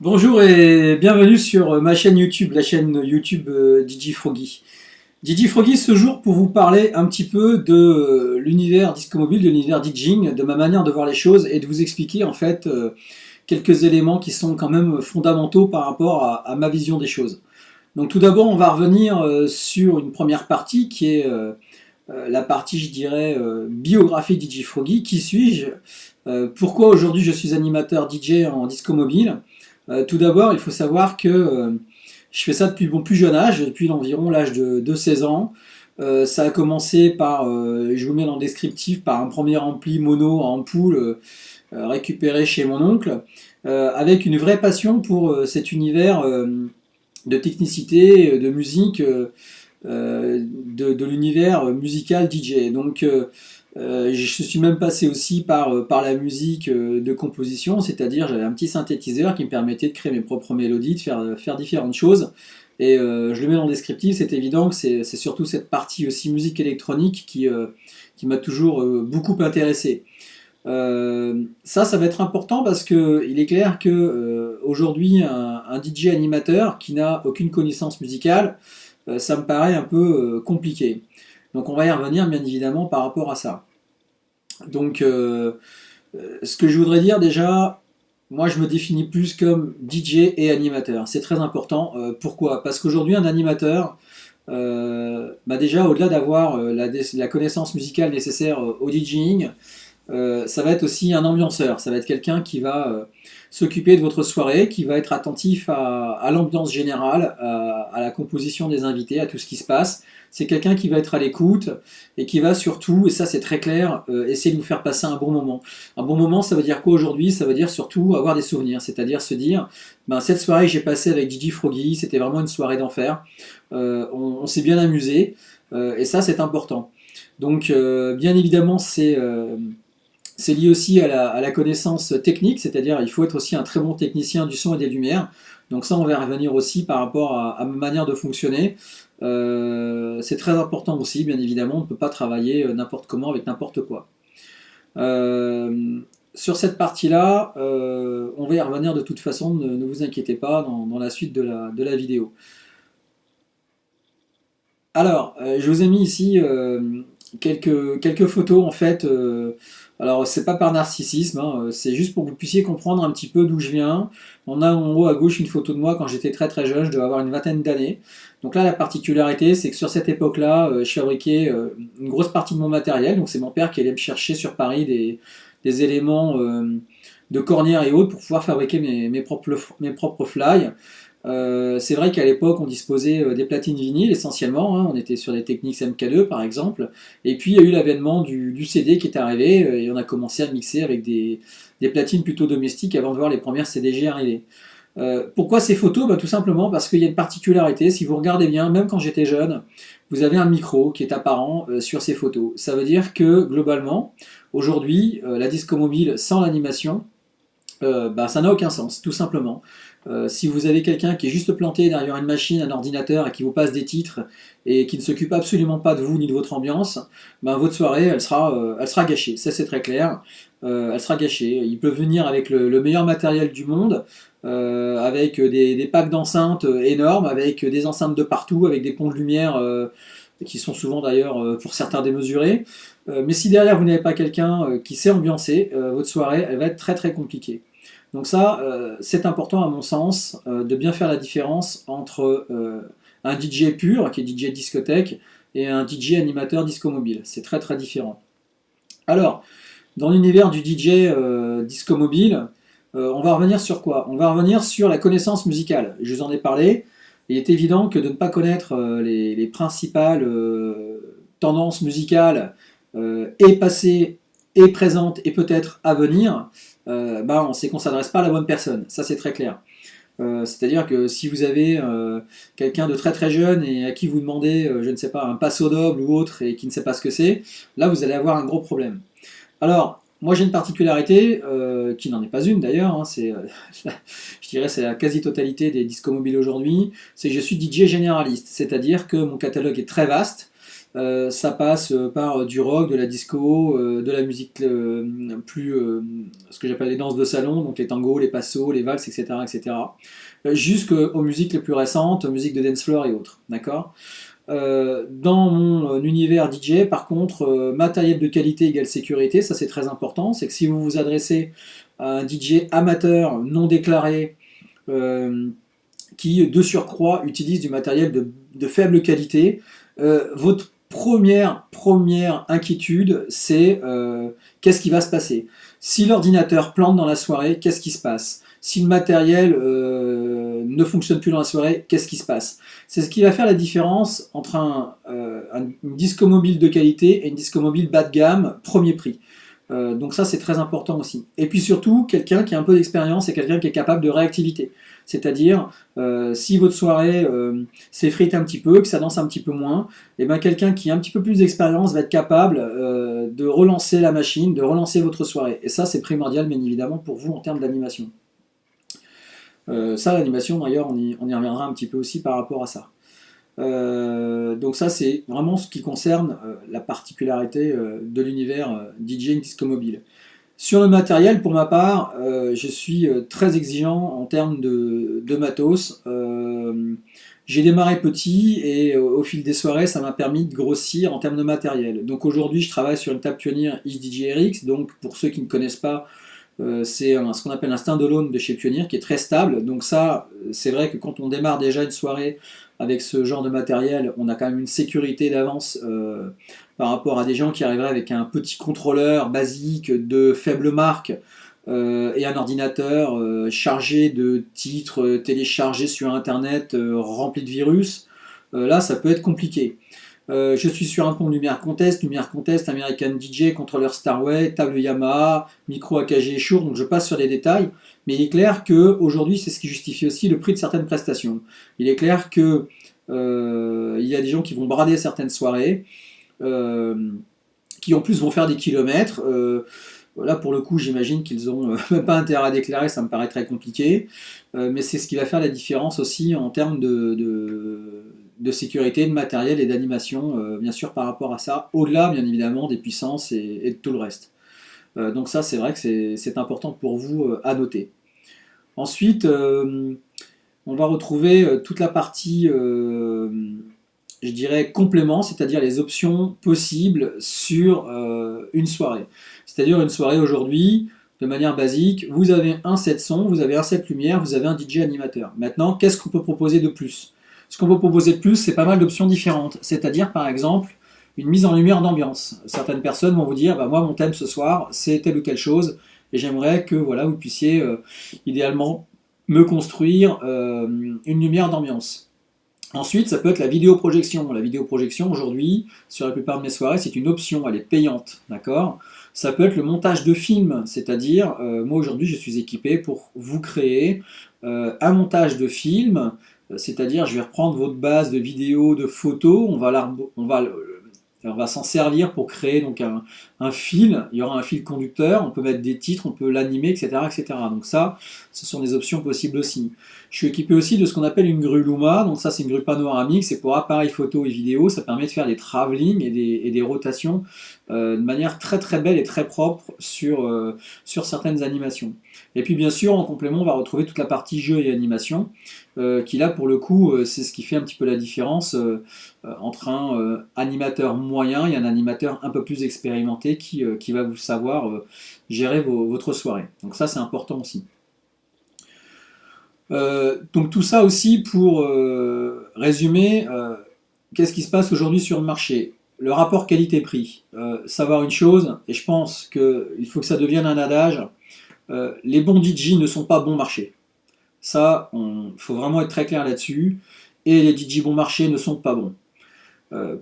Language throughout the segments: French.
Bonjour et bienvenue sur ma chaîne YouTube, la chaîne YouTube DJ Froggy. DJ Froggy ce jour pour vous parler un petit peu de l'univers disco mobile, de l'univers DJing, de ma manière de voir les choses et de vous expliquer en fait quelques éléments qui sont quand même fondamentaux par rapport à ma vision des choses. Donc tout d'abord on va revenir sur une première partie qui est la partie je dirais biographie DJ Froggy. Qui suis-je? Pourquoi aujourd'hui je suis animateur DJ en disco mobile? Tout d'abord, il faut savoir que je fais ça depuis mon plus jeune âge, depuis environ l'âge de 16 ans. Ça a commencé par, je vous mets dans le descriptif, par un premier ampli mono en ampoule récupéré chez mon oncle, avec une vraie passion pour cet univers de technicité, de musique, de l'univers musical DJ. Donc je suis même passé aussi par la musique de composition, c'est-à-dire j'avais un petit synthétiseur qui me permettait de créer mes propres mélodies, de faire différentes choses. Et je le mets dans le descriptif, c'est évident que c'est surtout cette partie aussi musique électronique qui m'a toujours beaucoup intéressé. Ça va être important parce que il est clair que aujourd'hui un DJ animateur qui n'a aucune connaissance musicale, ça me paraît un peu compliqué. Donc on va y revenir bien évidemment par rapport à ça. Donc ce que je voudrais dire déjà, moi je me définis plus comme DJ et animateur. C'est très important. Pourquoi? Parce qu'aujourd'hui un animateur, déjà au-delà d'avoir la connaissance musicale nécessaire au DJing, ça va être aussi un ambianceur, ça va être quelqu'un qui va s'occuper de votre soirée, qui va être attentif à l'ambiance générale, à la composition des invités, à tout ce qui se passe. C'est quelqu'un qui va être à l'écoute et qui va surtout, et ça c'est très clair, essayer de vous faire passer un bon moment. Un bon moment, ça veut dire quoi aujourd'hui? Ça veut dire surtout avoir des souvenirs, c'est-à-dire se dire, cette soirée que j'ai passée avec DJ Froggy, c'était vraiment une soirée d'enfer. On s'est bien amusé, et ça c'est important. Donc bien évidemment c'est lié aussi à la connaissance technique, c'est-à-dire il faut être aussi un très bon technicien du son et des lumières. Donc ça, on va revenir aussi par rapport à ma manière de fonctionner. C'est très important aussi, bien évidemment, on ne peut pas travailler n'importe comment avec n'importe quoi. Sur cette partie-là, on va y revenir de toute façon, ne vous inquiétez pas dans la suite de la vidéo. Alors, je vous ai mis ici quelques photos en fait. Alors, c'est pas par narcissisme, hein, c'est juste pour que vous puissiez comprendre un petit peu d'où je viens. On a en haut à gauche une photo de moi quand j'étais très très jeune, je devais avoir une vingtaine d'années. Donc là, la particularité, c'est que sur cette époque-là, je fabriquais une grosse partie de mon matériel. Donc c'est mon père qui allait me chercher sur Paris des éléments de cornière et autres pour pouvoir fabriquer mes propres fly. C'est vrai qu'à l'époque on disposait des platines vinyles essentiellement, hein, on était sur des Technics MK2 par exemple, et puis il y a eu l'avènement du CD qui est arrivé et on a commencé à mixer avec des platines plutôt domestiques avant de voir les premières CDG arriver. Pourquoi ces photos? Tout simplement parce qu'il y a une particularité, si vous regardez bien, même quand j'étais jeune, vous avez un micro qui est apparent sur ces photos. Ça veut dire que globalement, aujourd'hui, la disco mobile sans l'animation, ça n'a aucun sens, tout simplement. Si vous avez quelqu'un qui est juste planté derrière une machine, un ordinateur et qui vous passe des titres et qui ne s'occupe absolument pas de vous ni de votre ambiance, votre soirée elle sera gâchée, ça c'est très clair. Elle sera gâchée. Il peut venir avec le meilleur matériel du monde, avec des packs d'enceintes énormes, avec des enceintes de partout, avec des ponts de lumière qui sont souvent d'ailleurs pour certains démesurés. Mais si derrière vous n'avez pas quelqu'un qui sait ambiancer, votre soirée elle va être très très compliquée. Donc ça, c'est important à mon sens de bien faire la différence entre un DJ pur, qui est DJ discothèque, et un DJ animateur disco mobile. C'est très très différent. Alors, dans l'univers du DJ disco mobile, on va revenir sur quoi? On va revenir sur la connaissance musicale. Je vous en ai parlé. Il est évident que de ne pas connaître les principales tendances musicales et passées et présentes et peut-être à venir, on sait qu'on ne s'adresse pas à la bonne personne, ça c'est très clair. C'est-à-dire que si vous avez quelqu'un de très très jeune et à qui vous demandez, je ne sais pas, un passo doble ou autre et qui ne sait pas ce que c'est, là vous allez avoir un gros problème. Alors, moi j'ai une particularité, qui n'en est pas une d'ailleurs, hein, je dirais c'est la quasi-totalité des discos mobiles aujourd'hui, c'est que je suis DJ généraliste, c'est-à-dire que mon catalogue est très vaste, Ça passe par du rock, de la disco, de la musique ce que j'appelle les danses de salon, donc les tangos, les passos, les valses, etc., etc. Jusqu'aux musiques les plus récentes, musique de dance floor et autres, d'accord. Dans mon univers DJ, par contre, matériel de qualité égale sécurité, ça c'est très important. C'est que si vous vous adressez à un DJ amateur non déclaré qui, de surcroît, utilise du matériel de faible qualité, votre première inquiétude, c'est qu'est-ce qui va se passer. Si l'ordinateur plante dans la soirée, qu'est-ce qui se passe? Si le matériel ne fonctionne plus dans la soirée, qu'est-ce qui se passe? C'est ce qui va faire la différence entre une disco mobile de qualité et une disco mobile bas de gamme, premier prix. Donc ça c'est très important aussi. Et puis surtout, quelqu'un qui a un peu d'expérience et quelqu'un qui est capable de réactivité. C'est-à-dire, si votre soirée s'effrite un petit peu, que ça danse un petit peu moins, et ben quelqu'un qui a un petit peu plus d'expérience va être capable de relancer la machine, de relancer votre soirée. Et ça c'est primordial bien évidemment pour vous en termes d'animation. Ça l'animation d'ailleurs on y reviendra un petit peu aussi par rapport à ça. Donc ça c'est vraiment ce qui concerne la particularité de l'univers DJing disco mobile. Sur le matériel, pour ma part, je suis très exigeant en termes de matos. J'ai démarré petit et au fil des soirées, ça m'a permis de grossir en termes de matériel. Donc aujourd'hui, je travaille sur une table Pioneer XDJ-RX. Donc pour ceux qui ne connaissent pas, c'est ce qu'on appelle un standalone de chez Pioneer qui est très stable. Donc ça, c'est vrai que quand on démarre déjà une soirée avec ce genre de matériel, on a quand même une sécurité d'avance par rapport à des gens qui arriveraient avec un petit contrôleur basique de faible marque et un ordinateur chargé de titres téléchargés sur internet remplis de virus. Là, ça peut être compliqué. Je suis sur un compte Lumière Contest, American DJ, contrôleur Starway, table Yamaha, micro AKG et Shure, donc je passe sur les détails, mais il est clair qu'aujourd'hui c'est ce qui justifie aussi le prix de certaines prestations. Il est clair que il y a des gens qui vont brader certaines soirées, qui en plus vont faire des kilomètres. Là pour le coup j'imagine qu'ils n'ont même pas intérêt à déclarer, ça me paraît très compliqué, mais c'est ce qui va faire la différence aussi en termes de sécurité, de matériel et d'animation, bien sûr par rapport à ça, au-delà bien évidemment des puissances et de tout le reste. Donc ça c'est vrai que c'est important pour vous à noter. Ensuite, on va retrouver toute la partie, je dirais, complément, c'est-à-dire les options possibles sur une soirée. C'est-à-dire une soirée aujourd'hui, de manière basique, vous avez un set son, vous avez un set lumière, vous avez un DJ animateur. Maintenant, qu'est-ce qu'on peut proposer de plus? Ce qu'on peut proposer de plus, c'est pas mal d'options différentes. C'est-à-dire, par exemple, une mise en lumière d'ambiance. Certaines personnes vont vous dire, bah, moi, mon thème ce soir, c'est telle ou telle chose, et j'aimerais que voilà, vous puissiez idéalement me construire une lumière d'ambiance. Ensuite, ça peut être la vidéoprojection. La vidéoprojection, aujourd'hui, sur la plupart de mes soirées, c'est une option, elle est payante, d'accord? Ça peut être le montage de films, c'est-à-dire, moi aujourd'hui, je suis équipé pour vous créer un montage de film, c'est-à-dire, je vais reprendre votre base de vidéos, de photos, on va s'en servir pour créer donc un fil, il y aura un fil conducteur, on peut mettre des titres, on peut l'animer, etc., etc. Donc ça, ce sont des options possibles aussi. Je suis équipé aussi de ce qu'on appelle une grue Luma, donc ça c'est une grue panoramique, c'est pour appareils photo et vidéo, ça permet de faire des travelling et des rotations de manière très très belle et très propre sur certaines animations. Et puis bien sûr, en complément, on va retrouver toute la partie jeu et animation, qui là pour le coup, c'est ce qui fait un petit peu la différence entre un animateur moyen et un animateur un peu plus expérimenté qui va vous savoir gérer votre soirée. Donc ça c'est important aussi. Donc tout ça aussi pour résumer, qu'est-ce qui se passe aujourd'hui sur le marché? Le rapport qualité-prix. Savoir une chose, et je pense qu'il faut que ça devienne un adage, les bons DJ ne sont pas bon marché. Ça, il faut vraiment être très clair là-dessus. Et les DJ bon marché ne sont pas bons.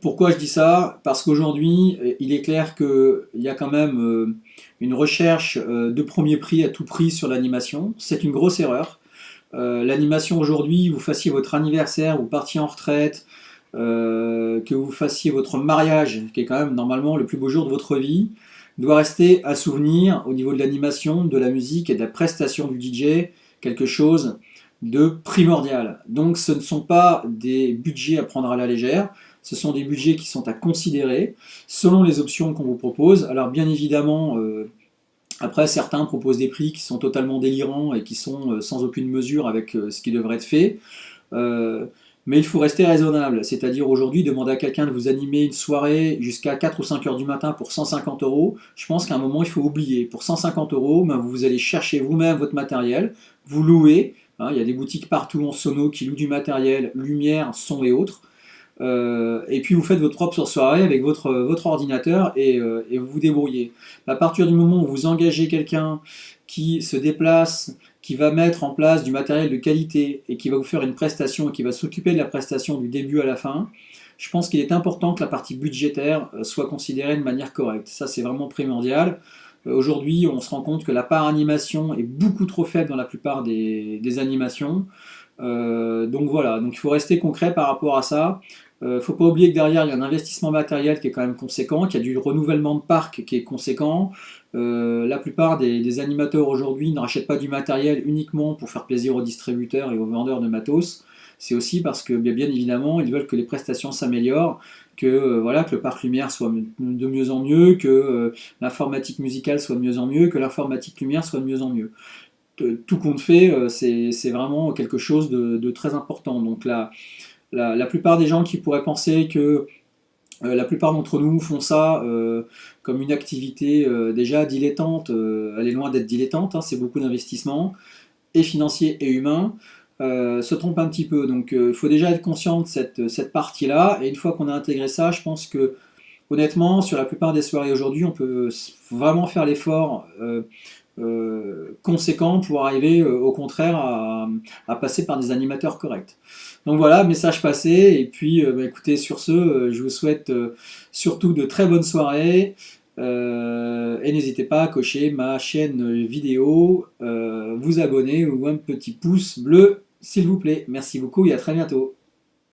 Pourquoi je dis ça? Parce qu'aujourd'hui, il est clair qu'il y a quand même une recherche de premier prix à tout prix sur l'animation. C'est une grosse erreur. L'animation aujourd'hui, vous fassiez votre anniversaire, vous partiez en retraite, que vous fassiez votre mariage, qui est quand même normalement le plus beau jour de votre vie, doit rester à souvenir au niveau de l'animation, de la musique et de la prestation du DJ, quelque chose de primordial. Donc ce ne sont pas des budgets à prendre à la légère, Ce sont des budgets qui sont à considérer selon les options qu'on vous propose. Alors bien évidemment, après certains proposent des prix qui sont totalement délirants et qui sont sans aucune mesure avec ce qui devrait être fait. Euh, mais il faut rester raisonnable, c'est-à-dire aujourd'hui demander à quelqu'un de vous animer une soirée jusqu'à 4 ou 5 heures du matin pour 150 euros, je pense qu'à un moment il faut oublier. Pour 150 euros, ben, vous allez chercher vous-même votre matériel, vous louez, hein, il y a des boutiques partout en sono qui louent du matériel, lumière, son et autres, et puis vous faites votre propre soirée avec votre ordinateur et vous vous débrouillez. À partir du moment où vous engagez quelqu'un qui se déplace, qui va mettre en place du matériel de qualité et qui va vous faire une prestation et qui va s'occuper de la prestation du début à la fin, je pense qu'il est important que la partie budgétaire soit considérée de manière correcte. Ça, c'est vraiment primordial. Aujourd'hui, on se rend compte que la part animation est beaucoup trop faible dans la plupart des animations. Donc voilà, donc il faut rester concret par rapport à ça. Faut pas oublier que derrière il y a un investissement matériel qui est quand même conséquent, qu'il y a du renouvellement de parc qui est conséquent. La plupart des animateurs aujourd'hui ne rachètent pas du matériel uniquement pour faire plaisir aux distributeurs et aux vendeurs de matos. C'est aussi parce que bien évidemment ils veulent que les prestations s'améliorent, que voilà, que le parc lumière soit de mieux en mieux, que l'informatique musicale soit de mieux en mieux, que l'informatique lumière soit de mieux en mieux. Tout compte fait, c'est vraiment quelque chose de très important. Donc la plupart des gens qui pourraient penser que la plupart d'entre nous font ça comme une activité déjà dilettante, elle est loin d'être dilettante, hein, c'est beaucoup d'investissement, et financier et humain, se trompent un petit peu. Donc il faut déjà être conscient de cette partie-là, et une fois qu'on a intégré ça, je pense que honnêtement, sur la plupart des soirées aujourd'hui, on peut vraiment faire l'effort conséquent pour arriver au contraire à passer par des animateurs corrects. Donc voilà, message passé, et puis bah, écoutez, sur ce, je vous souhaite surtout de très bonnes soirées, et n'hésitez pas à cocher ma chaîne vidéo, vous abonner ou un petit pouce bleu, s'il vous plaît. Merci beaucoup et à très bientôt.